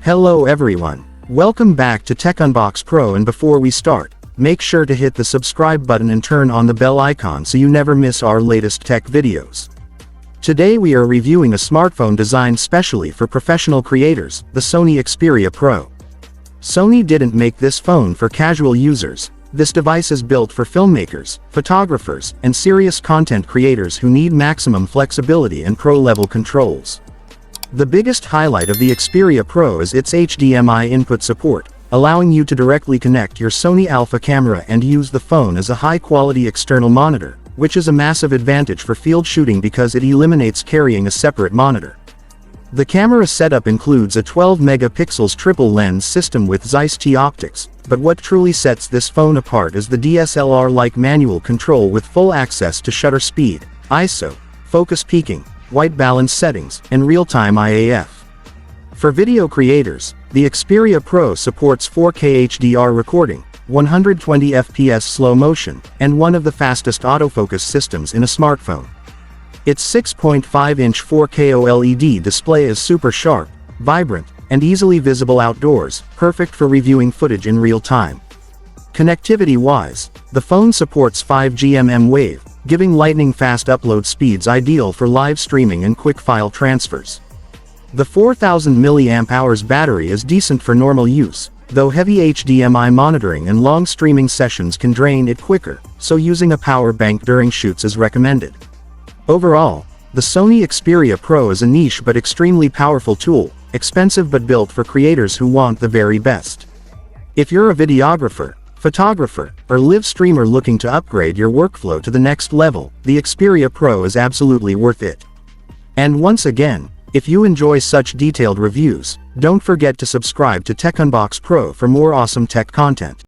Hello everyone. Welcome back to Techunbox Pro, and before we start, make sure to hit the subscribe button and turn on the bell icon so you never miss our latest tech videos. Today we are reviewing a smartphone designed specially for professional creators, the Sony Xperia Pro. Sony didn't make this phone for casual users. This device is built for filmmakers, photographers, and serious content creators who need maximum flexibility and pro-level controls. The biggest highlight of the Xperia Pro is its HDMI input support, allowing you to directly connect your Sony Alpha camera and use the phone as a high-quality external monitor, which is a massive advantage for field shooting because it eliminates carrying a separate monitor. The camera setup includes a 12-megapixels triple lens system with Zeiss T optics, but what truly sets this phone apart is the DSLR-like manual control with full access to shutter speed, ISO, focus peaking, white balance settings, and real-time IAF. For video creators, the Xperia Pro supports 4K HDR recording, 120 FPS slow motion, and one of the fastest autofocus systems in a smartphone. Its 6.5-inch 4K OLED display is super sharp, vibrant, and easily visible outdoors, perfect for reviewing footage in real time. Connectivity-wise, the phone supports 5G mmWave, giving lightning-fast upload speeds ideal for live streaming and quick file transfers. The 4000 mAh battery is decent for normal use, though heavy HDMI monitoring and long streaming sessions can drain it quicker, so using a power bank during shoots is recommended. Overall, the Sony Xperia Pro is a niche but extremely powerful tool, expensive but built for creators who want the very best. If you're a videographer, photographer, or live streamer looking to upgrade your workflow to the next level, the Xperia Pro is absolutely worth it. And once again, if you enjoy such detailed reviews, don't forget to subscribe to Techunbox Pro for more awesome tech content.